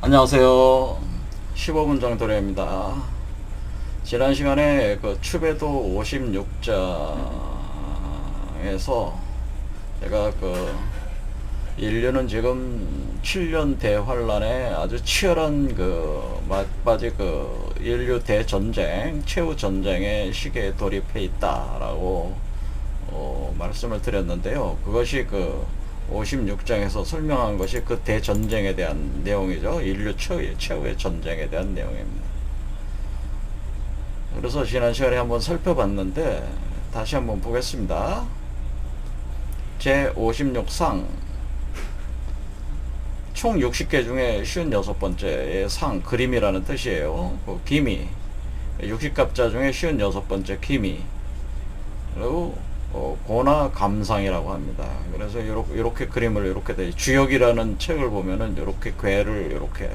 안녕하세요. 15분 정도입니다. 지난 시간에 그 추배도 56장에서 제가 그 인류는 지금 7년 대환란에 아주 치열한 그 막바지 그 인류 대전쟁, 최후 전쟁의 시기에 돌입해 있다라고 말씀을 드렸는데요. 그것이 그 56장에서 설명한 것이 그 대전쟁에 대한 내용이죠. 인류 최후의 전쟁에 대한 내용입니다. 그래서 지난 시간에 한번 살펴봤는데 다시 한번 보겠습니다. 제 56상 총 60개 중에 56번째의 상, 그림이라는 뜻이에요. 그 기미, 60갑자 중에 56번째 기미, 그리고 고나 감상이라고 합니다. 그래서 요렇게 그림을 이렇게 돼. 주역이라는 책을 보면은 이렇게 괴를 이렇게,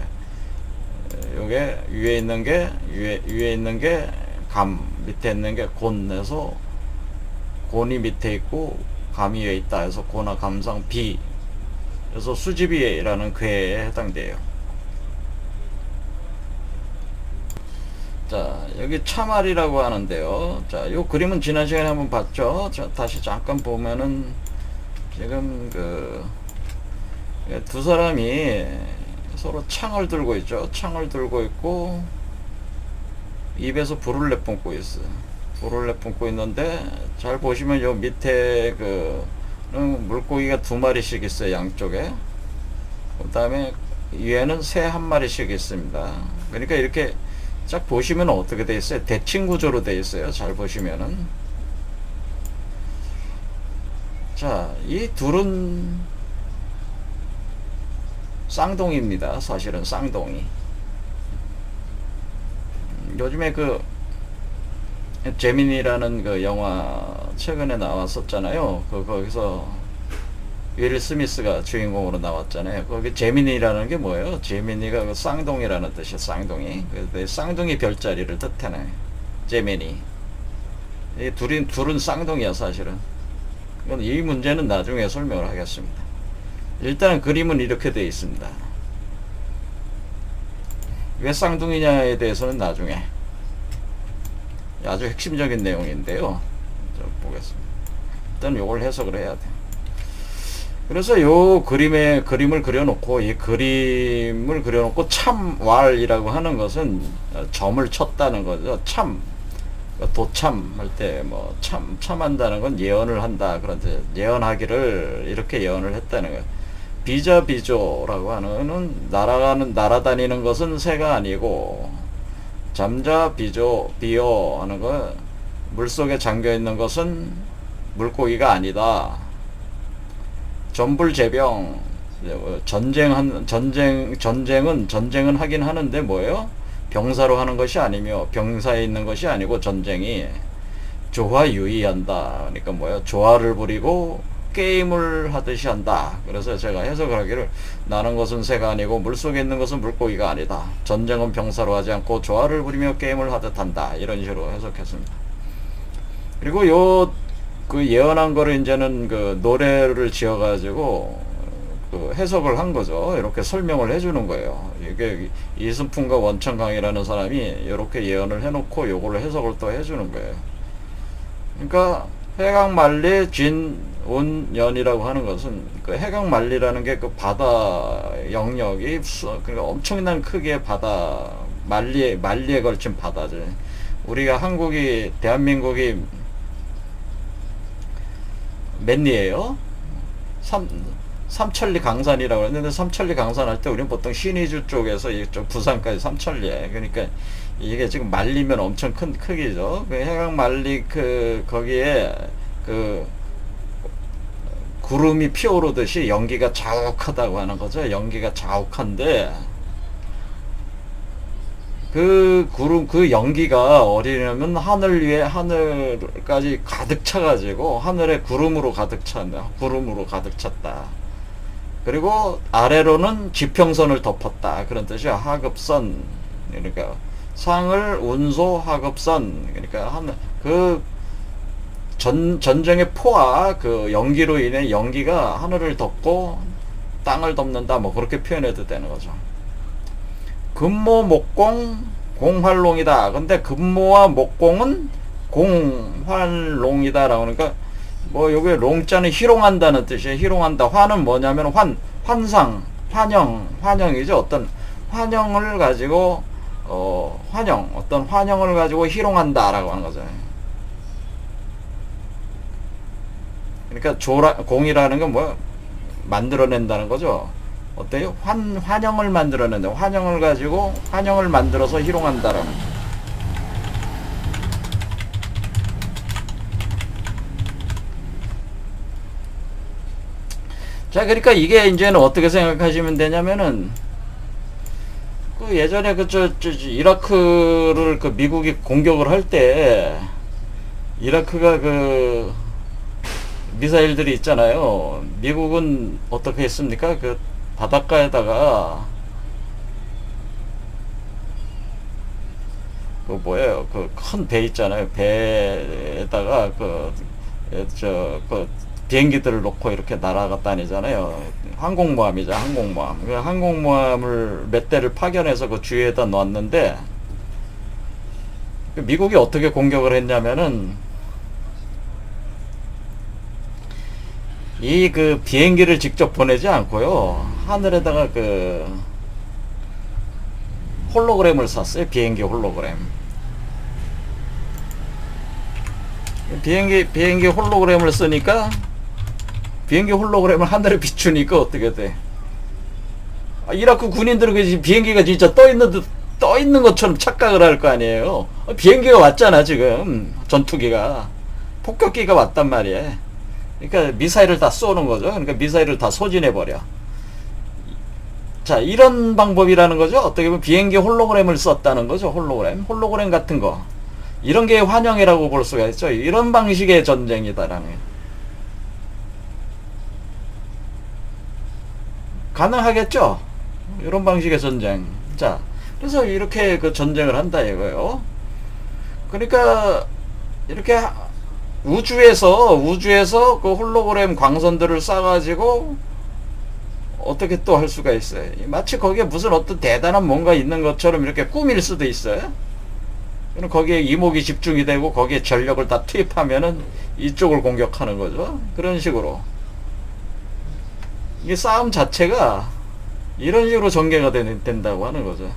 요게 위에 있는 게 감, 밑에 있는 게 곤해서 곤이 밑에 있고 감이 위에 있다 해서 고나 감상 비, 그래서 수지비라는 괴에 해당돼요. 자, 여기 참알이라고 하는데요. 자, 요 그림은 지난 시간에 한번 봤죠. 자, 다시 잠깐 보면은 지금 그 두 사람이 서로 창을 들고 있죠. 창을 들고 있고 입에서 불을 내뿜고 있어요. 불을 내뿜고 있는데 잘 보시면 요 밑에 그 물고기가 두 마리씩 있어요. 양쪽에. 그 다음에 위에는 새 한 마리씩 있습니다. 그러니까 이렇게 쫙 보시면 어떻게 돼 있어요? 대칭 구조로 돼 있어요. 잘 보시면은. 자, 이 둘은 쌍둥이입니다. 사실은 쌍둥이. 요즘에 그 제미니라는 그 영화 최근에 나왔었잖아요. 거기서 윌 스미스가 주인공으로 나왔잖아요. 거기 제미니라는 게 뭐예요? 제미니가 그 쌍둥이라는 뜻이에요. 쌍둥이. 쌍둥이 별자리를 뜻하네. 제미니. 이 둘은 쌍둥이야, 사실은. 이 문제는 나중에 설명을 하겠습니다. 일단 그림은 이렇게 되어 있습니다. 왜 쌍둥이냐에 대해서는 나중에. 아주 핵심적인 내용인데요. 좀 보겠습니다. 일단 요걸 해석을 해야 돼요. 그래서 요 그림을 그려놓고, 이 그림을 그려놓고 참왈이라고 하는 것은 점을 쳤다는 거죠. 도참 할 때 뭐 참한다는 건 예언을 한다. 그런데 예언하기를 이렇게 예언을 했다는 거예요. 비자비조라고 하는 날아다니는 것은 새가 아니고, 잠자비조 비요 하는 거, 물속에 잠겨 있는 것은 물고기가 아니다. 전불제병, 전쟁은 하긴 하는데 뭐예요? 병사로 하는 것이 아니며, 병사에 있는 것이 아니고, 전쟁이 조화유의한다. 그러니까 뭐예요? 조화를 부리고 게임을 하듯이 한다. 그래서 제가 해석을 하기를, 나는 것은 새가 아니고 물속에 있는 것은 물고기가 아니다. 전쟁은 병사로 하지 않고 조화를 부리며 게임을 하듯 한다. 이런 식으로 해석했습니다. 그리고 그 예언한 거를 이제는 그 노래를 지어가지고 그 해석을 한 거죠. 이렇게 설명을 해주는 거예요. 이게 이순풍과 원천강이라는 사람이 이렇게 예언을 해놓고 요거를 해석을 또 해주는 거예요. 그러니까 해강만리 진운연이라고 하는 것은, 그 해강만리라는 게 그 바다 영역이, 그러니까 엄청난 크기의 바다, 만리에 걸친 바다죠. 우리가 대한민국이 몇 리예요? 삼천리 강산이라고 했는데, 삼천리 강산 할 때 우리는 보통 신의주 쪽에서 이쪽 부산까지 삼천리에, 그러니까 이게 지금 말리면 엄청 큰 크기죠. 그 해강 말리 거기에 그 구름이 피어오르듯이 연기가 자욱하다고 하는 거죠. 연기가 자욱한데, 그 연기가 어디냐면 하늘 위에, 하늘까지 가득 차가지고 하늘에 구름으로 가득 찼다. 그리고 아래로는 지평선을 덮었다. 그런 뜻이야. 하급선. 그러니까 상을 운소 하급선. 그러니까 전쟁의 포와 그 연기로 인해 연기가 하늘을 덮고 땅을 덮는다. 뭐 그렇게 표현해도 되는 거죠. 금모 목공 공활롱이다. 근데 금모와 목공은 공활롱이다라고 그러니까 뭐 여기 롱자는 희롱한다는 뜻이에요. 희롱한다. 환은 뭐냐면 환상, 환영이죠. 어떤 환영을 가지고 어떤 환영을 가지고 희롱한다라고 하는 거죠. 그러니까 공이라는 건 뭐 만들어낸다는 거죠. 어때요? 환영을 만들어낸다. 환영을 가지고 환영을 만들어서 희롱한다라는 거죠. 자, 그러니까 이게 이제는 어떻게 생각하시면 되냐면은 그 예전에 이라크를 그 미국이 공격을 할 때 이라크가 그 미사일들이 있잖아요. 미국은 어떻게 했습니까? 그 바닷가에다가 그 뭐예요? 그 큰 배 있잖아요. 배에다가 그 비행기들을 놓고 이렇게 날아가 다니잖아요. 항공모함이죠. 항공모함. 그 항공모함을 몇 대를 파견해서 그 주위에다 놨는데 미국이 어떻게 공격을 했냐면은 이 그 비행기를 직접 보내지 않고요. 하늘에다가 그 홀로그램을 쐈어요. 비행기 홀로그램. 비행기 홀로그램을 쓰니까 비행기 홀로그램을 하늘에 비추니까 어떻게 돼? 이라크 군인들은 그 비행기가 진짜 떠 있는 것처럼 착각을 할 거 아니에요. 비행기가 왔잖아 지금. 전투기가 폭격기가 왔단 말이에요. 그러니까 미사일을 다 쏘는 거죠. 그러니까 미사일을 다 소진해 버려. 자, 이런 방법이라는 거죠. 어떻게 보면 비행기 홀로그램을 썼다는 거죠. 홀로그램 같은 거. 이런 게 환영이라고 볼 수가 있죠. 이런 방식의 전쟁이다라는 게. 가능하겠죠? 이런 방식의 전쟁. 자, 그래서 이렇게 그 전쟁을 한다 이거예요. 그러니까 이렇게 우주에서 그 홀로그램 광선들을 쏴가지고 어떻게 또 할 수가 있어요. 마치 거기에 무슨 어떤 대단한 뭔가 있는 것처럼 이렇게 꾸밀 수도 있어요. 그럼 거기에 이목이 집중이 되고 거기에 전력을 다 투입하면은 이쪽을 공격하는 거죠. 그런 식으로. 이게 싸움 자체가 이런 식으로 전개가 된다고 하는 거죠.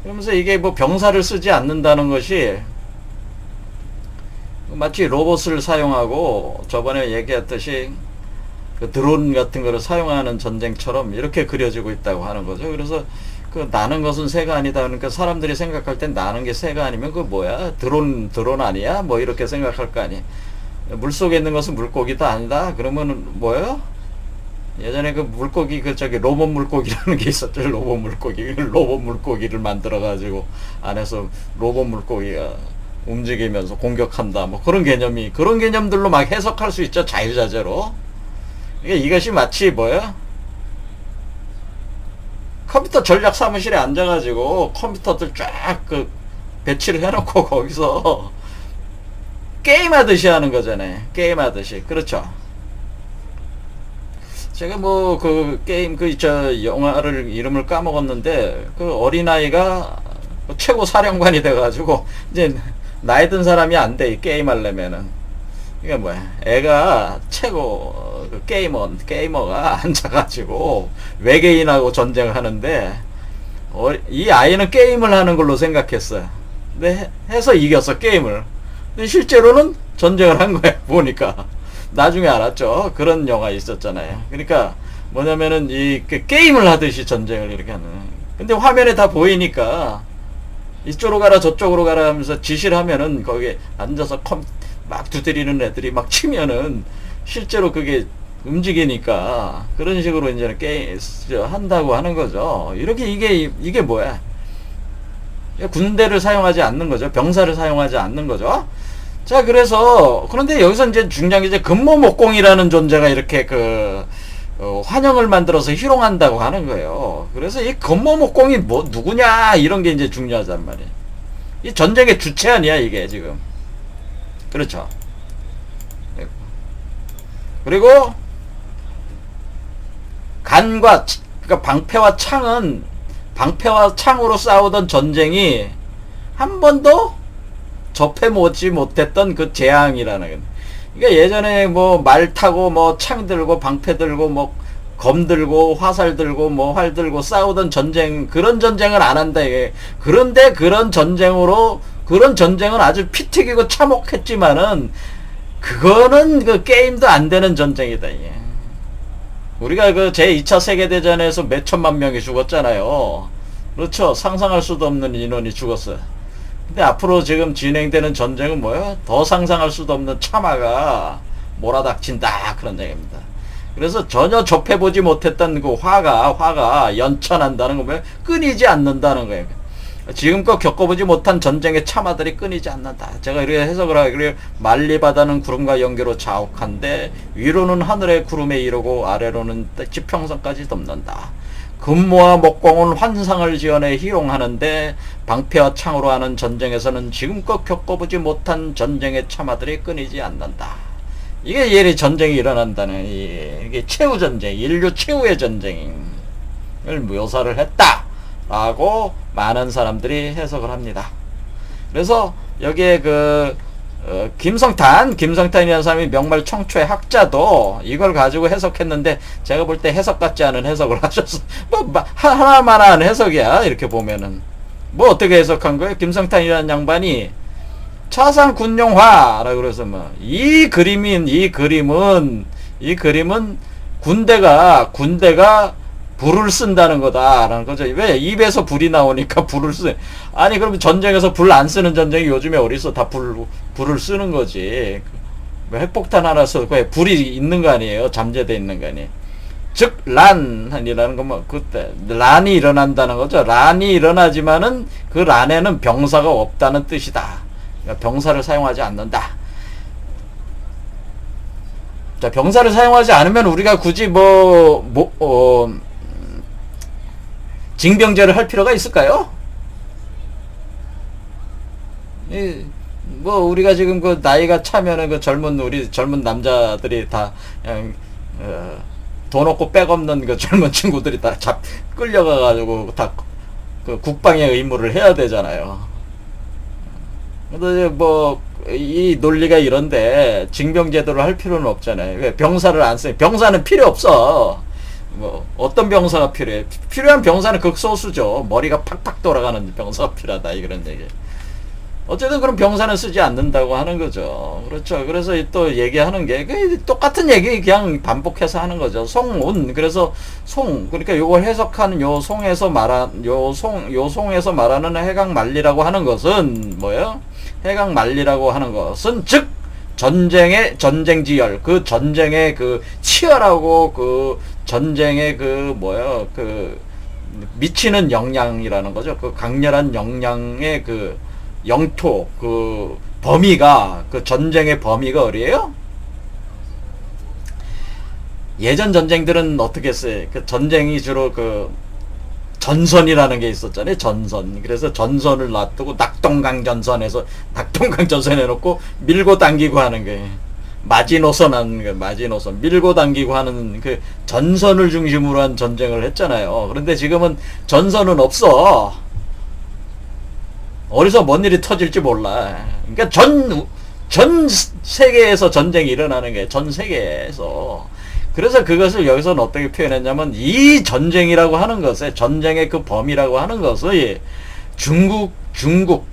그러면서 이게 뭐 병사를 쓰지 않는다는 것이 마치 로봇을 사용하고 저번에 얘기했듯이 그 드론 같은 거를 사용하는 전쟁처럼 이렇게 그려지고 있다고 하는 거죠. 그래서 그 나는 것은 새가 아니다. 그러니까 사람들이 생각할 땐 나는 게 새가 아니면 그 뭐야? 드론 아니야? 뭐 이렇게 생각할 거 아니야. 물속에 있는 것은 물고기다 아니다. 그러면 뭐예요? 예전에 그 물고기 로봇 물고기라는 게 있었죠. 로봇 물고기를 만들어 가지고 안에서 로봇 물고기가 움직이면서 공격한다. 뭐 그런 개념들로 막 해석할 수 있죠. 자유자재로. 그러니까 이것이 마치 뭐야? 컴퓨터 전략 사무실에 앉아가지고 컴퓨터들 쫙 그 배치를 해놓고 거기서 게임하듯이 하는 거잖아요. 게임하듯이. 그렇죠. 제가 뭐 그 게임 영화를 이름을 까먹었는데 그 어린아이가 최고 사령관이 돼가지고 이제 나이 든 사람이 안 돼. 게임하려면은. 이게 뭐야? 애가 최고 그 게이머가 앉아가지고 외계인하고 전쟁을 하는데 이 아이는 게임을 하는 걸로 생각했어요. 근데 해서 이겼어 게임을. 근데 실제로는 전쟁을 한 거야 보니까. 나중에 알았죠. 그런 영화 있었잖아요. 그러니까 뭐냐면은 이 게임을 하듯이 전쟁을 이렇게 하는. 근데 화면에 다 보이니까 이쪽으로 가라 저쪽으로 가라 하면서 지시를 하면은 거기에 앉아서 막 두드리는 애들이 막 치면은 실제로 그게 움직이니까 그런 식으로 이제 게임 한다고 하는 거죠. 이렇게 이게 뭐야? 군대를 사용하지 않는 거죠. 병사를 사용하지 않는 거죠. 자, 그런데 여기서 이제 중요한 게 이제 금모목공이라는 존재가 이렇게 환영을 만들어서 희롱한다고 하는 거예요. 그래서 이 금모목공이 누구냐 이런 게 이제 중요하단 말이에요. 이 전쟁의 주체 아니야 이게 지금. 그렇죠. 그리고 그러니까 방패와 창은 방패와 창으로 싸우던 전쟁이 한 번도 접해보지 못했던 그 재앙이라는. 그러니까 예전에 뭐 말 타고 뭐 창 들고 방패 들고 뭐 검 들고 화살 들고 뭐 활 들고 싸우던 전쟁, 그런 전쟁을 안 한다 이게. 그런데 그런 전쟁은 아주 피 튀기고 참혹했지만은 그거는 그 게임도 안 되는 전쟁이다 이게. 우리가 그 제2차 세계대전에서 몇 천만 명이 죽었잖아요. 그렇죠. 상상할 수도 없는 인원이 죽었어요. 근데 앞으로 지금 진행되는 전쟁은 뭐예요? 더 상상할 수도 없는 참화가 몰아닥친다, 그런 얘기입니다. 그래서 전혀 접해보지 못했던 그 화가 연천한다는 거 뭐예요? 끊이지 않는다는 거예요. 지금껏 겪어보지 못한 전쟁의 참화들이 끊이지 않는다. 제가 이렇게 해석을 하기를, 만리바다는 구름과 연기로 자욱한데 위로는 하늘의 구름에 이르고 아래로는 지평선까지 덮는다. 금모와 목공은 환상을 지어내 희롱하는데 방패와 창으로 하는 전쟁에서는 지금껏 겪어보지 못한 전쟁의 참화들이 끊이지 않는다. 이게 예리 전쟁이 일어난다는, 이게 최후전쟁, 인류 최후의 전쟁을 묘사를 했다 라고 많은 사람들이 해석을 합니다. 그래서 여기에 김성탄이라는 사람이 명말 청초의 학자도 이걸 가지고 해석했는데, 제가 볼 때 해석 같지 않은 해석을 하셨어. 하나만한 해석이야. 이렇게 보면은 뭐 어떻게 해석한 거예요? 김성탄이라는 양반이 차상 군용화라고 그래서 뭐 이 그림은 군대가 불을 쓴다는 거다라는 거죠. 왜? 입에서 불이 나오니까 불을 쓰. 아니 그러면 전쟁에서 불 안 쓰는 전쟁이 요즘에 어디서 다 불을 쓰는 거지. 핵폭탄 하나 써 불이 있는 거 아니에요? 잠재돼 있는 거 아니에요? 즉 란이라는 건 뭐 그때 란이 일어난다는 거죠. 란이 일어나지만은 그 란에는 병사가 없다는 뜻이다. 그러니까 병사를 사용하지 않는다. 자, 병사를 사용하지 않으면 우리가 굳이 징병제를 할 필요가 있을까요? 우리가 지금 그 나이가 차면은 우리 젊은 남자들이 다 그냥 돈 없고 백 없는 그 젊은 친구들이 다 끌려가가지고 다 그 국방의 의무를 해야 되잖아요. 근데 이 논리가 이런데 징병제도를 할 필요는 없잖아요. 왜? 병사를 안 써요. 병사는 필요 없어. 어떤 병사가 필요해? 필요한 병사는 극소수죠. 머리가 팍팍 돌아가는 병사가 필요하다, 이런 얘기. 어쨌든 그럼 병사는 쓰지 않는다고 하는 거죠. 그렇죠. 그래서 또 얘기하는 게 똑같은 얘기 그냥 반복해서 하는 거죠. 송운. 그래서 그러니까 요걸 해석하는 요 송에서 말하는 해강만리라고 하는 것은 뭐예요? 해강만리라고 하는 것은 즉 전쟁지열, 그 전쟁의 그 치열하고 그 전쟁의 미치는 영향이라는 거죠. 그 강렬한 영향의 영토, 범위가, 전쟁의 범위가 어디예요? 예전 전쟁들은 어떻게 했어요? 전쟁이 주로 전선이라는 게 있었잖아요. 전선. 그래서 전선을 놔두고 낙동강전선에 놓고 밀고 당기고 하는 거예요. 마지노선 하는 거예요. 마지노선. 밀고 당기고 하는 전선을 중심으로 한 전쟁을 했잖아요. 그런데 지금은 전선은 없어. 어디서 뭔 일이 터질지 몰라. 그러니까 전 세계에서 전쟁이 일어나는 거예요. 전 세계에서. 그래서 그것을 여기서는 어떻게 표현했냐면, 이 전쟁이라고 하는 것에, 전쟁의 그 범위라고 하는 것을 중국,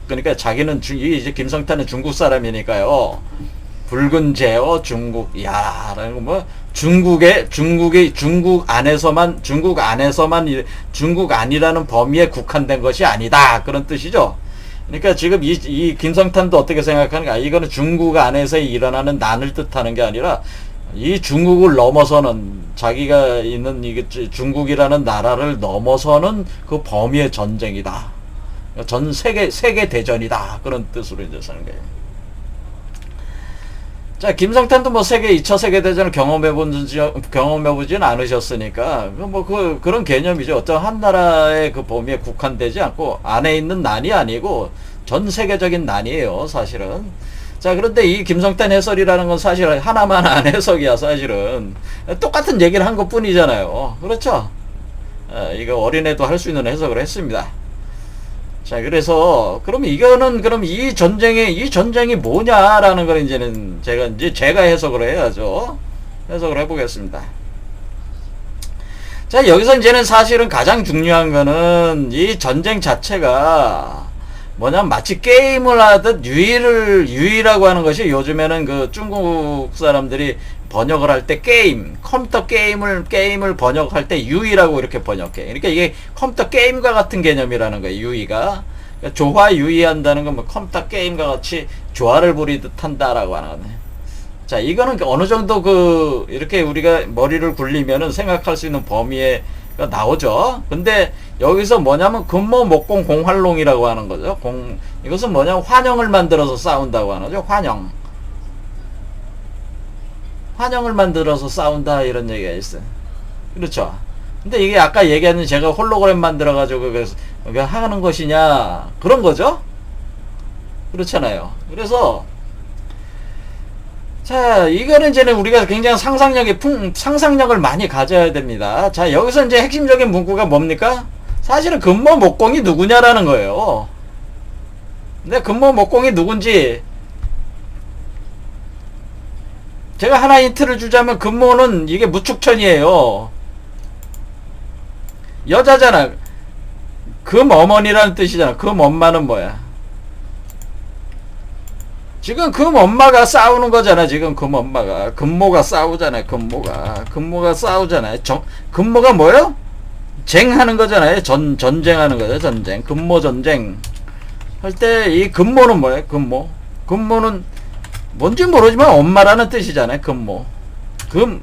그러니까 자기는 이제 김성탄은 중국 사람이니까요. 붉은 제어 중국, 라는 거 중국 안이라는 범위에 국한된 것이 아니다. 그런 뜻이죠. 그러니까 지금 이 김성탄도 어떻게 생각하는가? 이거는 중국 안에서 일어나는 난을 뜻하는 게 아니라, 이 중국을 넘어서는, 자기가 있는 중국이라는 나라를 넘어서는 그 범위의 전쟁이다. 전 세계 대전이다. 그런 뜻으로 이제 쓰는 거예요. 자, 김성탄도 2차 세계대전을 경험해보진 않으셨으니까, 그런 개념이죠. 어떤 한 나라의 그 범위에 국한되지 않고, 안에 있는 난이 아니고, 전 세계적인 난이에요, 사실은. 자, 그런데 이 김성탄 해설이라는 건 사실 하나만 한 해석이야, 사실은. 똑같은 얘기를 한 것 뿐이잖아요. 그렇죠? 이거 어린애도 할 수 있는 해석을 했습니다. 자, 그래서 그럼 이거는 그럼 이 전쟁이 뭐냐라는 걸 이제는 제가 해석을 해야죠. 해석을 해보겠습니다. 자, 여기서 이제는 사실은 가장 중요한 거는 이 전쟁 자체가 뭐냐면 마치 게임을 하듯 유의라고 하는 것이 요즘에는 그 중국 사람들이 번역을 할 때 컴퓨터 게임을 번역할 때 유의라고 이렇게 번역해. 그러니까 이게 컴퓨터 게임과 같은 개념이라는 거예요, 유의가. 그러니까 조화 유의한다는 건 뭐 컴퓨터 게임과 같이 조화를 부리듯 한다라고 하는 거네. 자, 이거는 어느 정도 이렇게 우리가 머리를 굴리면은 생각할 수 있는 범위에 나오죠. 근데 여기서 뭐냐면 금모 목공 공활롱이라고 하는 거죠. 이것은 뭐냐면 환영을 만들어서 싸운다고 하는 거죠. 환영을 만들어서 싸운다 이런 얘기가 있어요. 그렇죠. 근데 이게 아까 얘기하는 제가 홀로그램 만들어가지고 그래서 하는 것이냐 그런 거죠. 그렇잖아요. 그래서 자, 이거는 이제는 우리가 굉장히 상상력을 많이 가져야 됩니다. 자, 여기서 이제 핵심적인 문구가 뭡니까? 사실은 금모 목공이 누구냐라는 거예요. 근데 금모 목공이 누군지 제가 하나 힌트를 주자면 금모는 이게 무축천이에요. 여자잖아. 금어머니라는 뜻이잖아. 금엄마는 뭐야? 지금 금엄마가 싸우는 거잖아. 지금 금엄마가 금모가 싸우잖아요. 금모가 싸우잖아요. 금모가 뭐예요? 쟁하는 거잖아요. 전쟁하는 거죠. 전쟁. 금모 전쟁 할 때 이 금모는 뭐예요? 금모는 뭔지 모르지만 엄마라는 뜻이잖아요. 금모. 금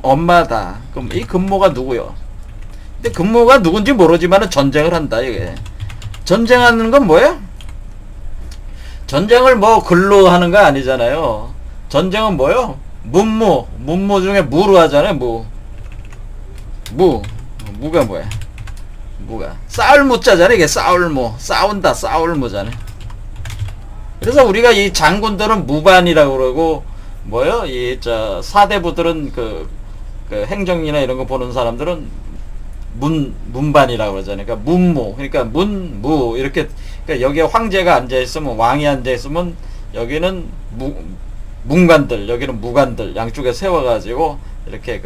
엄마다. 그럼 이 금모가 누구요? 근데 금모가 누군지 모르지만 전쟁을 한다. 이게 전쟁하는 건 뭐예요? 전쟁을 뭐 글로 하는 거 아니잖아요. 전쟁은 뭐요? 문무 중에 무로 하잖아요. 무가 뭐야? 무가 싸울 무자잖아요. 이게 싸운다 싸울 무잖아요. 그래서 우리가 이 장군들은 무반이라고 그러고 뭐요? 사대부들은 그 행정이나 이런 거 보는 사람들은 문반이라고 그러잖아요. 그러니까 문무, 그러니까 문무 이렇게. 그러니까 여기에 황제가 앉아 있으면, 왕이 앉아 있으면 여기는 문관들, 여기는 무관들 양쪽에 세워가지고 이렇게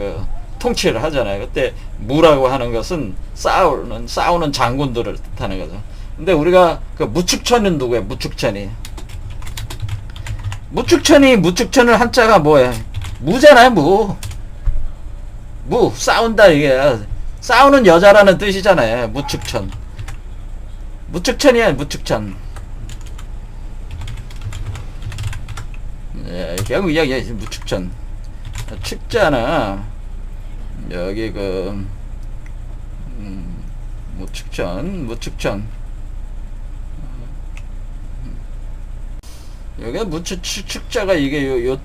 통치를 하잖아요. 그때 무라고 하는 것은 싸우는 장군들을 뜻하는 거죠. 근데 우리가 무축천은 누구예요? 무축천을 한자가 뭐예요? 무잖아요. 싸운다 이게. 싸우는 여자라는 뜻이잖아요. 무축천이야. 예, 결국 이야기야. 무축천. 축자나 여기 무축천. 여기 축자가 이게 요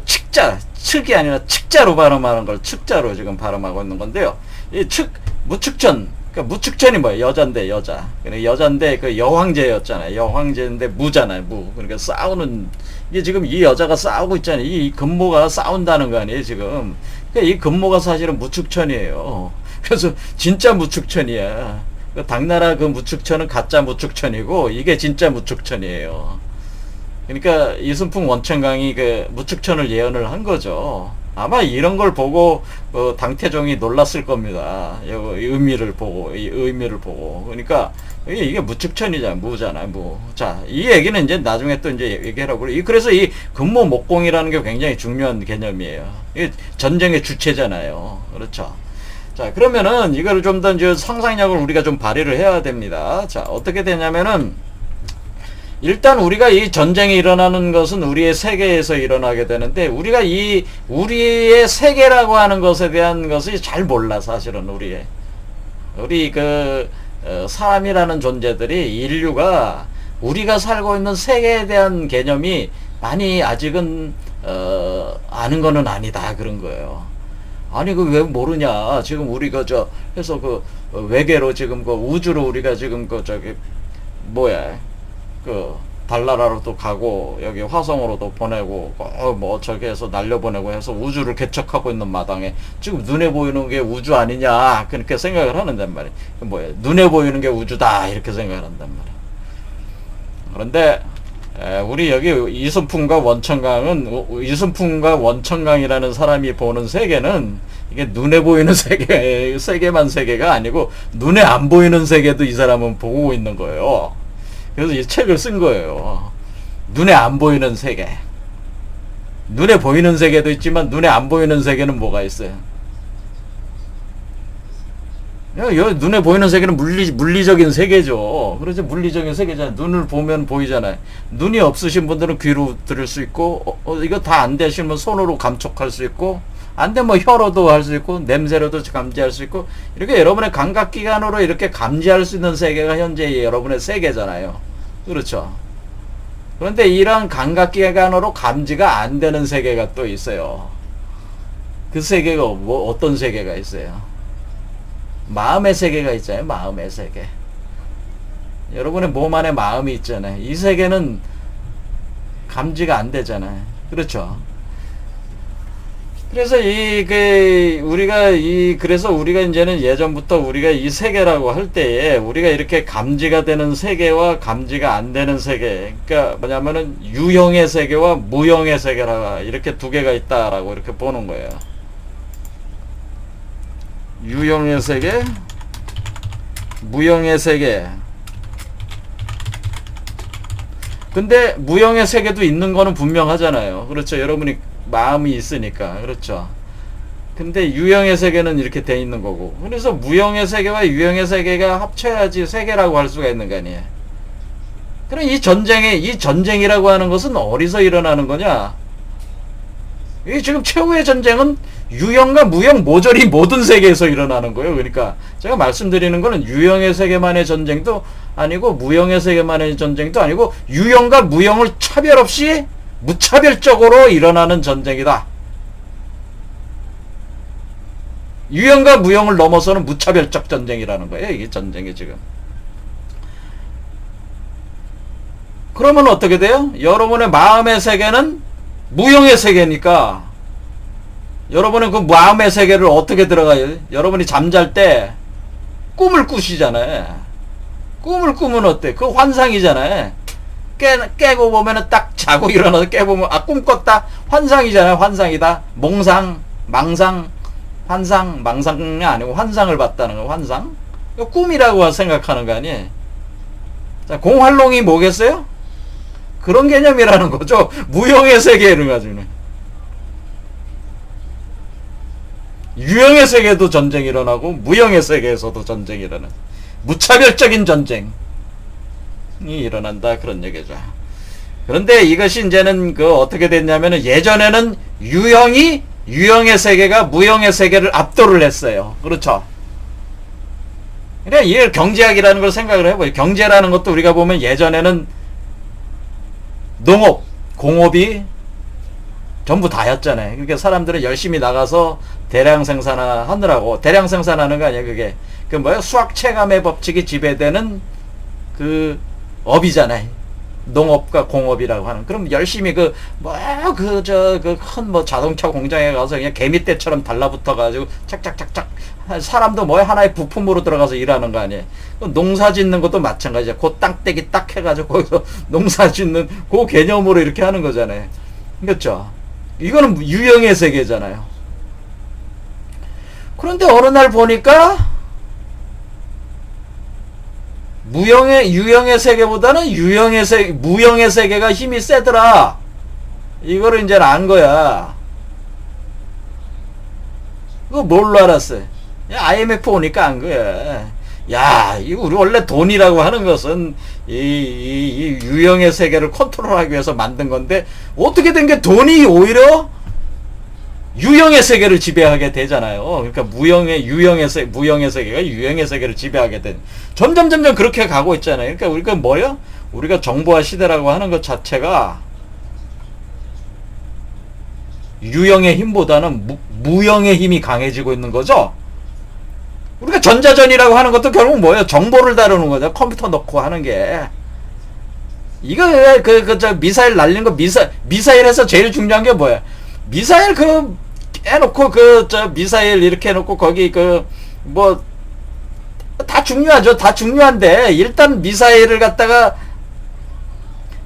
측자, 측이 아니라 측자로 발음하는 걸 측자로 지금 발음하고 있는 건데요. 이 무축천, 그러니까 무축천이 뭐예요? 여자. 그러니까 여자인데 여황제였잖아요. 여황제인데 무잖아요. 그러니까 싸우는, 이게 지금 이 여자가 싸우고 있잖아요. 이 금모가 싸운다는 거 아니에요, 지금. 그러니까 이 금모가 사실은 무축천이에요. 그래서 진짜 무축천이야. 당나라 무축천은 가짜 무축천이고 이게 진짜 무축천이에요. 그러니까 이순풍 원천강이 무축천을 예언을 한 거죠. 아마 이런 걸 보고 당태종이 놀랐을 겁니다. 이 의미를 보고. 그러니까 이게 무축천이잖아. 무잖아. 자, 이 얘기는 이제 나중에 또 이제 얘기하라고 그래. 그래서 이 금모 목공이라는 게 굉장히 중요한 개념이에요. 이게 전쟁의 주체잖아요. 그렇죠. 자, 그러면은 이거를 좀 더 이제 상상력을 우리가 좀 발휘를 해야 됩니다. 자, 어떻게 되냐면은 일단 우리가 이 전쟁이 일어나는 것은 우리의 세계에서 일어나게 되는데 우리가 우리의 세계라고 하는 것에 대한 것이 잘 몰라. 사실은 우리 사람이라는 존재들이, 인류가 우리가 살고 있는 세계에 대한 개념이 많이 아직은 아는 거는 아니다, 그런 거예요. 아니 왜 모르냐. 지금 우리가 해서 외계로 지금 우주로 우리가 지금 달나라로도 가고 여기 화성으로도 보내고 뭐 저기 해서 날려보내고 해서 우주를 개척하고 있는 마당에 지금 눈에 보이는 게 우주 아니냐 그렇게 생각을 하는단 말이에요. 뭐야 눈에 보이는 게 우주다 이렇게 생각을 한단 말이에요. 그런데 우리 여기 이순풍과 원천강이라는 사람이 보는 세계는 이게 눈에 보이는 세계만 세계가 아니고 눈에 안 보이는 세계도 이 사람은 보고 있는 거예요. 그래서 이 책을 쓴 거예요. 눈에 안 보이는 세계. 눈에 보이는 세계도 있지만 눈에 안 보이는 세계는 뭐가 있어요? 눈에 보이는 세계는 물리적인 세계죠. 그렇죠. 물리적인 세계잖아요. 눈을 보면 보이잖아요. 눈이 없으신 분들은 귀로 들을 수 있고, 이거 다 안 되시면 손으로 감촉할 수 있고, 안 되면 혀로도 할 수 있고, 냄새로도 감지할 수 있고, 이렇게 여러분의 감각기관으로 이렇게 감지할 수 있는 세계가 현재 여러분의 세계잖아요. 그렇죠. 그런데 이런 감각기관으로 감지가 안 되는 세계가 또 있어요. 그 세계가 어떤 세계가 있어요? 마음의 세계가 있잖아요. 마음의 세계. 여러분의 몸 안에 마음이 있잖아요. 이 세계는 감지가 안 되잖아요. 그렇죠. 그래서 그래서 우리가 이제는 예전부터 우리가 이 세계라고 할 때에 우리가 이렇게 감지가 되는 세계와 감지가 안 되는 세계, 그러니까 뭐냐면은 유형의 세계와 무형의 세계라 이렇게 두 개가 있다라고 이렇게 보는 거예요. 유형의 세계, 무형의 세계. 근데 무형의 세계도 있는 거는 분명하잖아요. 그렇죠. 여러분이 마음이 있으니까. 그렇죠. 근데 유형의 세계는 이렇게 돼 있는 거고. 그래서 무형의 세계와 유형의 세계가 합쳐야지 세계라고 할 수가 있는 거 아니에요. 그럼 이 전쟁이라고 하는 것은 어디서 일어나는 거냐? 이 지금 최후의 전쟁은 유형과 무형 모조리 모든 세계에서 일어나는 거예요. 그러니까 제가 말씀드리는 거는 유형의 세계만의 전쟁도 아니고 무형의 세계만의 전쟁도 아니고 유형과 무형을 차별 없이 무차별적으로 일어나는 전쟁이다. 유형과 무형을 넘어서는 무차별적 전쟁이라는 거예요. 이게 전쟁이 지금. 그러면 어떻게 돼요? 여러분의 마음의 세계는 무형의 세계니까 여러분은 그 마음의 세계를 어떻게 들어가요? 여러분이 잠잘 때 꿈을 꾸시잖아요. 꿈을 꾸면 어때? 그 환상이잖아요. 깨고 보면은 딱 자고 일어나서 깨보면 꿈 꿨다. 환상이잖아요. 환상이다. 몽상, 망상, 환상, 망상이 아니고 환상을 봤다는 거. 환상. 꿈이라고 생각하는 거 아니에요. 자, 공활롱이 뭐겠어요? 그런 개념이라는 거죠. 무형의 세계를 가지고는. 유형의 세계도 전쟁이 일어나고 무형의 세계에서도 전쟁이 일어나. 무차별적인 전쟁이 일어난다 그런 얘기죠. 그런데 이것이 이제는 어떻게 됐냐면은 예전에는 유형의 세계가 무형의 세계를 압도를 했어요. 그렇죠. 그래 이걸 경제학이라는 걸 생각을 해봐요. 경제라는 것도 우리가 보면 예전에는 농업, 공업이 전부 다였잖아요. 그러니까 사람들은 열심히 나가서 대량 생산하느라고 대량 생산하는 거 아니야 그게 그 뭐야 수학 체감의 법칙이 지배되는 그 업이잖아요. 농업과 공업이라고 하는. 그럼 열심히 큰 자동차 공장에 가서 그냥 개미떼처럼 달라붙어 가지고 착착착착 사람도 하나의 부품으로 들어가서 일하는 거 아니에요. 농사 짓는 것도 마찬가지야. 그 땅떼기 딱 해가지고 거기서 농사 짓는 그 개념으로 이렇게 하는 거잖아요. 그렇죠? 이거는 유형의 세계잖아요. 그런데 어느 날 보니까 유형의 세계보다는 무형의 세계가 힘이 세더라. 이거를 이제 안 거야. 그거 뭘로 알았어요? IMF 오니까 안 거야. 야, 이거 우리 원래 돈이라고 하는 것은 이 유형의 세계를 컨트롤하기 위해서 만든 건데 어떻게 된 게 돈이 오히려 유형의 세계를 지배하게 되잖아요. 그러니까 무형의 세계가 유형의 세계를 지배하게 된. 점점 그렇게 가고 있잖아요. 그러니까 우리가 뭐요? 우리가 정보화 시대라고 하는 것 자체가 유형의 힘보다는 무형의 힘이 강해지고 있는 거죠. 우리가 전자전이라고 하는 것도 결국 뭐예요? 정보를 다루는 거죠. 컴퓨터 넣고 하는 게. 이거 저 미사일 날리는 거 미사일에서 제일 중요한 게 뭐야? 미사일 해놓고 저 미사일 이렇게 해놓고 거기 뭐 다 중요하죠. 다 중요한데 일단 미사일을 갖다가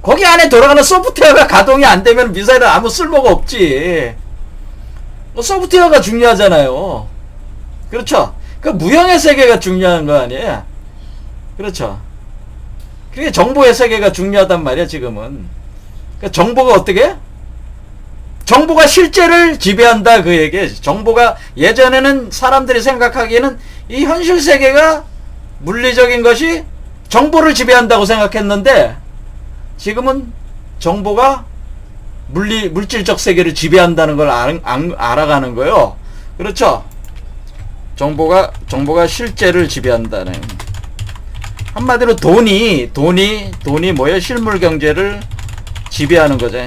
거기 안에 돌아가는 소프트웨어가 가동이 안 되면 미사일은 아무 쓸모가 없지. 소프트웨어가 중요하잖아요. 그렇죠? 그 무형의 세계가 중요한 거 아니에요? 그렇죠? 그게 정보의 세계가 중요하단 말이야 지금은. 그러니까 정보가 어떻게? 정보가 실제를 지배한다 그 얘기예요. 정보가 예전에는 사람들이 생각하기에는 이 현실 세계가 물리적인 것이 정보를 지배한다고 생각했는데 지금은 정보가 물질적 세계를 지배한다는 걸 알아가는 거예요. 그렇죠? 정보가 실제를 지배한다는. 한마디로 돈이 뭐예요? 실물 경제를 지배하는 거죠.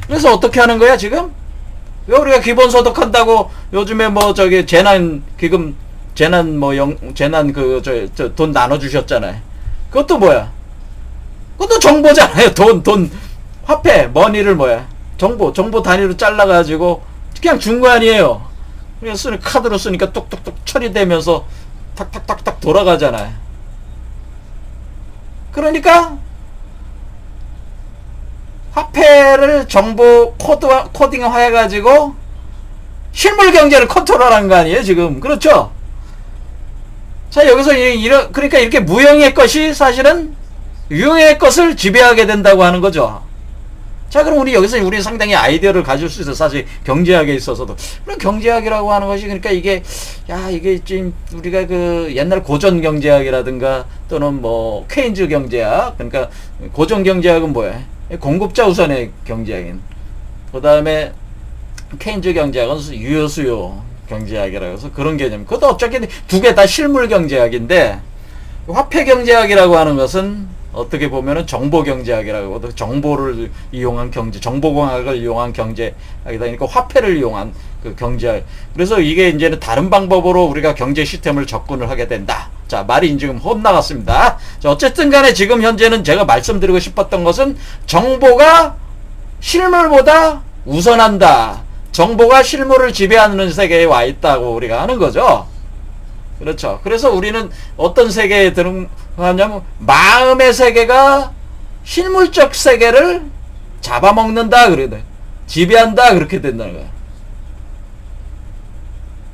그래서 어떻게 하는 거야 지금? 왜 우리가 기본소득 한다고 요즘에 뭐 저기 재난기금 재난 돈 나눠주셨잖아요. 그것도 뭐야? 그것도 정보잖아요. 돈 화폐 머니를 뭐야? 정보 단위로 잘라가지고 그냥 준 거 아니에요. 그래서 카드로 쓰니까 뚝뚝뚝 처리되면서 탁탁탁탁 돌아가잖아요. 그러니까 화폐를 정보 코딩화 해가지고 실물 경제를 컨트롤하는 거 아니에요 지금. 그렇죠? 자 여기서 그러니까 이렇게 무형의 것이 사실은 유형의 것을 지배하게 된다고 하는 거죠. 자 그럼 우리 여기서 우리 상당히 아이디어를 가질 수 있어. 사실 경제학에 있어서도. 그럼 경제학이라고 하는 것이 그러니까 이게 지금 우리가 그 옛날 고전 경제학이라든가 또는 뭐 케인즈 경제학, 그러니까 고전 경제학은 뭐야? 공급자 우선의 경제학인. 그 다음에 케인즈 경제학은 유효수요 경제학이라고 해서 그런 개념. 그것도 어차피 두 개 다 실물 경제학인데 화폐 경제학이라고 하는 것은 어떻게 보면은 정보 경제학이라고 하고 정보를 이용한 경제, 정보공학을 이용한 경제학이다 보니까 화폐를 이용한 그 경제학. 그래서 이게 이제는 다른 방법으로 우리가 경제 시스템을 접근을 하게 된다. 자, 말이 지금 헛나갔습니다. 자, 어쨌든 간에 지금 현재는 제가 말씀드리고 싶었던 것은 정보가 실물보다 우선한다. 정보가 실물을 지배하는 세계에 와 있다고 우리가 하는 거죠. 그렇죠. 그래서 우리는 어떤 세계에 들어가냐면 마음의 세계가 실물적 세계를 잡아먹는다 그래야 돼. 지배한다 그렇게 된다는 거야.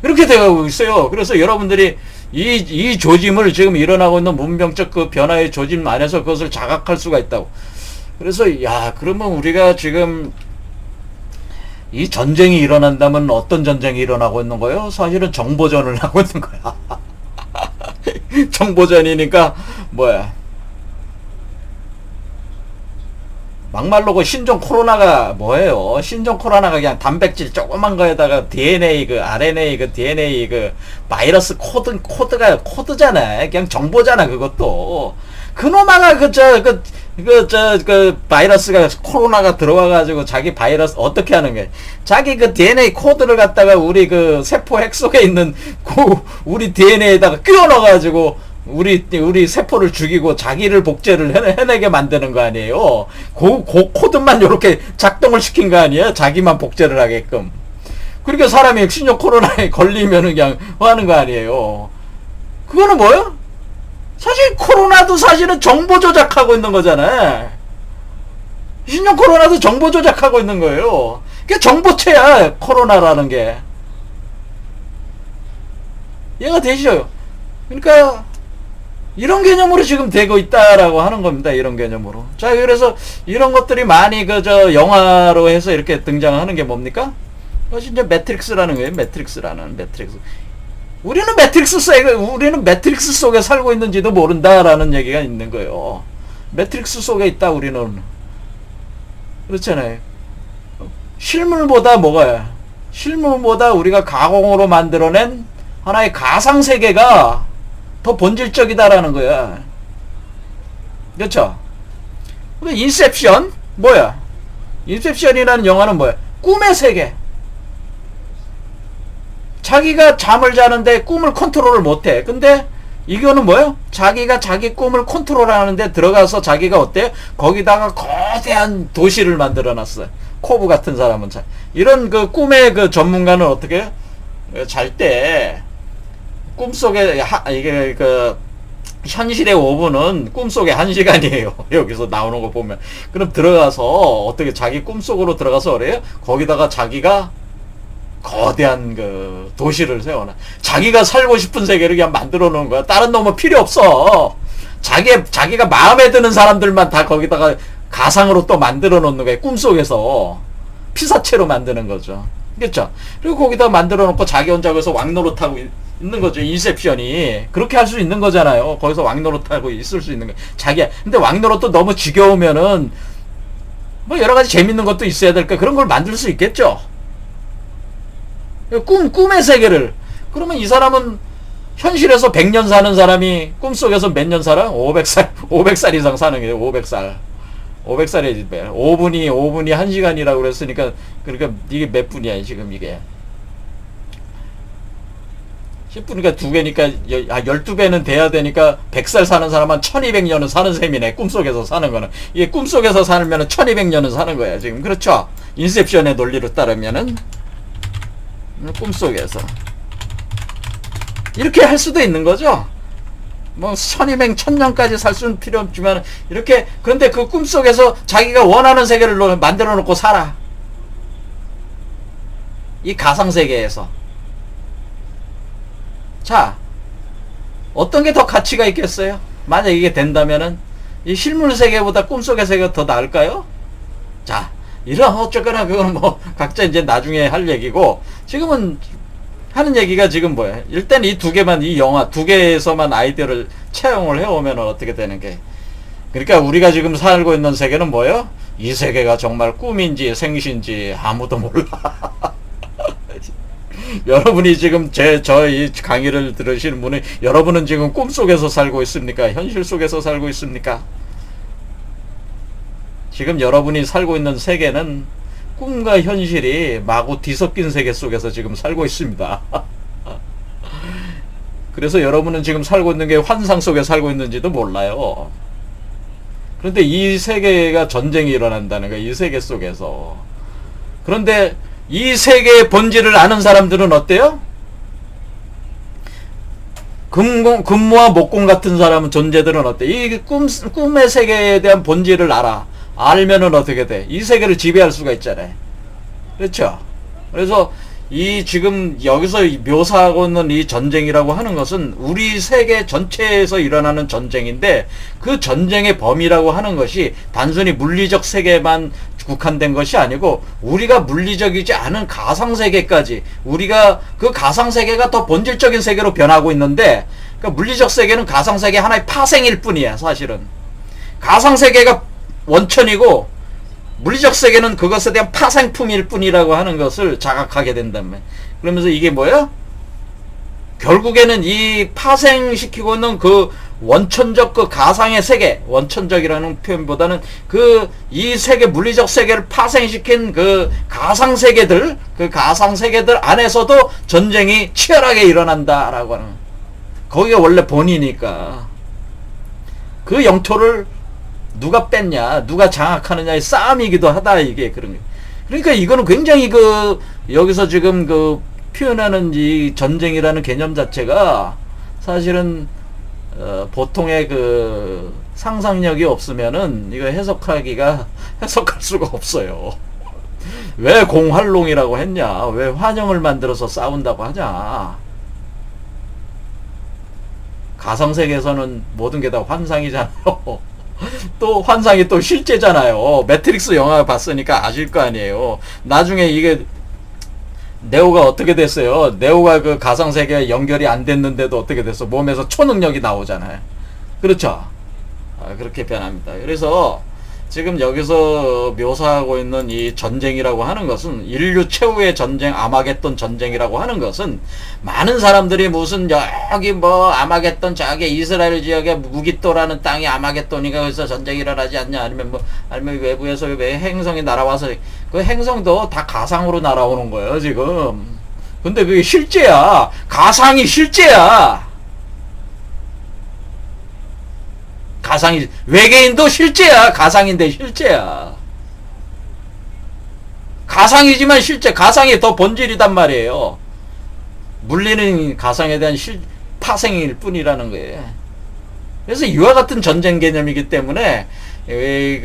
그렇게 되고 있어요. 그래서 여러분들이 이 조짐을 지금 일어나고 있는 문명적 그 변화의 조짐 안에서 그것을 자각할 수가 있다고. 그래서 그러면 우리가 지금 이 전쟁이 일어난다면 어떤 전쟁이 일어나고 있는 거예요? 사실은 정보전을 하고 있는 거야. 정보전이니까 뭐야? 막말로 그 신종 코로나가 뭐예요? 신종 코로나가 그냥 단백질 조그만 거에다가 DNA RNA DNA 바이러스 코드잖아. 그냥 정보잖아 그것도. 그놈아가 바이러스가 코로나가 들어와가지고 자기 바이러스 어떻게 하는 거야? 자기 그 DNA 코드를 갖다가 우리 그 세포 핵 속에 있는 우리 DNA에다가 끼워 넣어가지고 우리 세포를 죽이고 자기를 복제를 해내게 만드는 거 아니에요? 그 코드만 요렇게 작동을 시킨 거 아니에요? 자기만 복제를 하게끔. 그러니까 사람이 신종 코로나에 걸리면은 그냥 하는 거 아니에요? 그거는 뭐예요? 사실 코로나도 사실은 정보 조작하고 있는 거잖아요. 신종 코로나도 정보 조작하고 있는 거예요. 그게 정보체야 코로나라는 게. 이해가 되시죠? 그러니까 이런 개념으로 지금 되고 있다라고 하는 겁니다. 이런 개념으로. 자, 그래서 이런 것들이 많이 영화로 해서 이렇게 등장하는 게 뭡니까? 그것이 이제 매트릭스라는 거예요. 매트릭스. 우리는 매트릭스 속에 살고 있는지도 모른다라는 얘기가 있는 거예요. 매트릭스 속에 있다 우리는. 그렇잖아요. 실물보다 우리가 가공으로 만들어낸 하나의 가상 세계가 더 본질적이다라는 거야. 그렇죠? 인셉션 뭐야? 인셉션이라는 영화는 뭐야? 꿈의 세계. 자기가 잠을 자는데 꿈을 컨트롤을 못해. 근데 이거는 뭐예요? 자기가 자기 꿈을 컨트롤하는데 들어가서 자기가 어때요? 거기다가 거대한 도시를 만들어 놨어요. 코브 같은 사람은 잘. 이런 그 꿈의 그 전문가는 어떻게 해요? 잘 때 꿈속에 이게 그 현실의 5분은 꿈속의 1시간이에요. 여기서 나오는 거 보면. 그럼 들어가서 어떻게 자기 꿈속으로 들어가서 그래요? 거기다가 자기가 거대한 그 도시를 세워놔. 자기가 살고 싶은 세계를 그냥 만들어 놓은 거야. 다른 놈은 필요 없어. 자기가 마음에 드는 사람들만 다 거기다가 가상으로 또 만들어 놓는 거야. 꿈속에서. 피사체로 만드는 거죠. 그렇죠? 그리고 거기다 만들어 놓고 자기 혼자 거기서 왕노릇하고 있는 거죠. 인셉션이. 그렇게 할 수 있는 거잖아요. 거기서 왕노릇하고 있을 수 있는 거. 근데 왕노릇도 너무 지겨우면은 뭐 여러 가지 재밌는 것도 있어야 될까? 그런 걸 만들 수 있겠죠. 꿈의 세계를. 그러면 이 사람은 현실에서 100년 사는 사람이 꿈속에서 몇 년 살아? 500살 이상 사는 게 500살. 500살에 5분이 1시간이라고 그랬으니까, 그러니까 이게 몇 분이야, 지금 이게. 10분이니까 2배니까, 12배는 돼야 되니까 100살 사는 사람은 1200년은 사는 셈이네. 꿈속에서 사는 거는. 이게 꿈속에서 살면은 1200년은 사는 거야, 지금. 그렇죠? 인셉션의 논리로 따르면은. 꿈속에서 이렇게 할 수도 있는 거죠. 뭐 1200, 1000년까지 살 수는 필요 없지만 이렇게. 그런데 그 꿈속에서 자기가 원하는 세계를 만들어 놓고 살아. 이 가상세계에서. 자, 어떤 게 더 가치가 있겠어요? 만약 이게 된다면은 이 실물 세계보다 꿈속의 세계가 더 나을까요? 자, 이런 어쩌거나 그거는 뭐 각자 이제 나중에 할 얘기고, 지금은 하는 얘기가 지금 뭐야? 일단 이 두 개만, 이 영화 두 개에서만 아이디어를 채용을 해오면 어떻게 되는 게, 그러니까 우리가 지금 살고 있는 세계는 뭐예요? 이 세계가 정말 꿈인지 생시인지 아무도 몰라. 여러분이 지금 저희 강의를 들으시는 분이, 여러분은 지금 꿈속에서 살고 있습니까? 현실 속에서 살고 있습니까? 지금 여러분이 살고 있는 세계는 꿈과 현실이 마구 뒤섞인 세계 속에서 지금 살고 있습니다. 그래서 여러분은 지금 살고 있는 게 환상 속에 살고 있는지도 몰라요. 그런데 이 세계가 전쟁이 일어난다는 거야, 이 세계 속에서. 그런데 이 세계의 본질을 아는 사람들은 어때요? 금모와 목공 같은 사람은, 존재들은 어때? 이 꿈의 세계에 대한 본질을 알면은 어떻게 돼? 이 세계를 지배할 수가 있잖아요. 그렇죠? 그래서 이 지금 여기서 묘사하고 있는 이 전쟁이라고 하는 것은 우리 세계 전체에서 일어나는 전쟁인데, 그 전쟁의 범위라고 하는 것이 단순히 물리적 세계만 국한된 것이 아니고, 우리가 물리적이지 않은 가상세계까지, 우리가 그 가상세계가 더 본질적인 세계로 변하고 있는데, 그러니까 물리적 세계는 가상세계 하나의 파생일 뿐이야, 사실은. 가상세계가 원천이고 물리적 세계는 그것에 대한 파생품일 뿐이라고 하는 것을 자각하게 된다면, 그러면서 이게 뭐야? 결국에는 이 파생시키고 있는 그 원천적 그 가상의 세계, 원천적이라는 표현보다는 그 이 세계, 물리적 세계를 파생시킨 그 가상 세계들, 그 가상 세계들 안에서도 전쟁이 치열하게 일어난다라고 하는, 거기가 원래 본이니까 그 영토를 누가 뺐냐, 누가 장악하느냐의 싸움이기도 하다, 이게. 그런 게. 그러니까 이거는 굉장히 여기서 지금 표현하는 이 전쟁이라는 개념 자체가 사실은, 보통의 상상력이 없으면은 이거 해석할 수가 없어요. 왜 공활롱이라고 했냐? 왜 환영을 만들어서 싸운다고 하냐? 가상세계에서는 모든 게 다 환상이잖아요. 또 환상이 또 실제잖아요. 매트릭스 영화 봤으니까 아실 거 아니에요. 나중에 이게 네오가 어떻게 됐어요? 네오가 그 가상세계에 연결이 안 됐는데도 어떻게 됐어? 몸에서 초능력이 나오잖아요. 그렇죠? 그렇게 변합니다. 그래서 지금 여기서 묘사하고 있는 이 전쟁이라고 하는 것은, 인류 최후의 전쟁, 아마겟돈 전쟁이라고 하는 것은, 많은 사람들이 무슨 여기 아마겟돈, 저기 이스라엘 지역에 무기또라는 땅이 아마겟돈이가 거기서 전쟁이 일어나지 않냐, 아니면 외부에서 왜 행성이 날아와서, 그 행성도 다 가상으로 날아오는 거예요, 지금. 근데 그게 실제야. 가상이 실제야. 가상이, 외계인도 실제야. 가상인데 실제야. 가상이지만 실제, 가상이 더 본질이단 말이에요. 물리는 가상에 대한 파생일 뿐이라는 거예요. 그래서 이와 같은 전쟁 개념이기 때문에 여기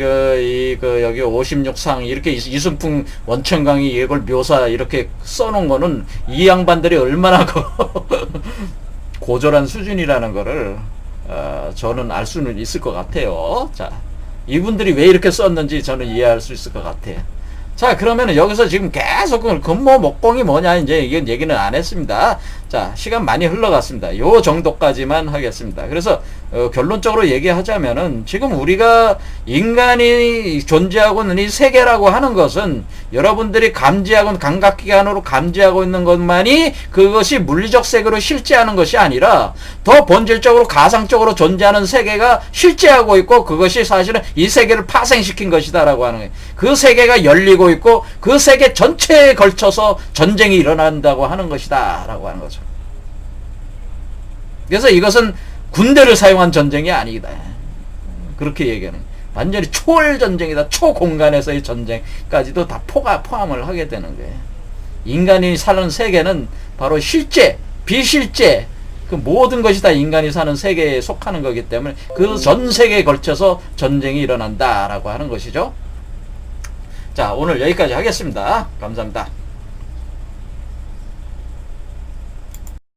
56상 이렇게 이순풍 원천강이 이걸 묘사 이렇게 써놓은 거는 이 양반들이 얼마나 고졸한 수준이라는 거를 저는 알 수는 있을 것 같아요. 자, 이분들이 왜 이렇게 썼는지 저는 이해할 수 있을 것 같아요. 자, 그러면은 여기서 지금 계속 근모 목공이 뭐냐 이제 이건 얘기는 안 했습니다. 자, 시간 많이 흘러갔습니다. 요 정도까지만 하겠습니다. 그래서 결론적으로 얘기하자면은 지금 우리가 인간이 존재하고 있는 이 세계라고 하는 것은 여러분들이 감지하고 감각기관으로 감지하고 있는 것만이 그것이 물리적 세계로 실제하는 것이 아니라 더 본질적으로 가상적으로 존재하는 세계가 실제하고 있고 그것이 사실은 이 세계를 파생시킨 것이다라고 하는 거예요. 그 세계가 열리고 있고 그 세계 전체에 걸쳐서 전쟁이 일어난다고 하는 것이다 라고 하는 거죠. 그래서 이것은 군대를 사용한 전쟁이 아니다. 그렇게 얘기하는 거예요. 완전히 초월 전쟁이다. 초공간에서의 전쟁까지도 다 포함을 하게 되는 거예요. 인간이 사는 세계는 바로 실제, 비실제 그 모든 것이 다 인간이 사는 세계에 속하는 거기 때문에 그 전 세계에 걸쳐서 전쟁이 일어난다라고 하는 것이죠. 자, 오늘 여기까지 하겠습니다. 감사합니다.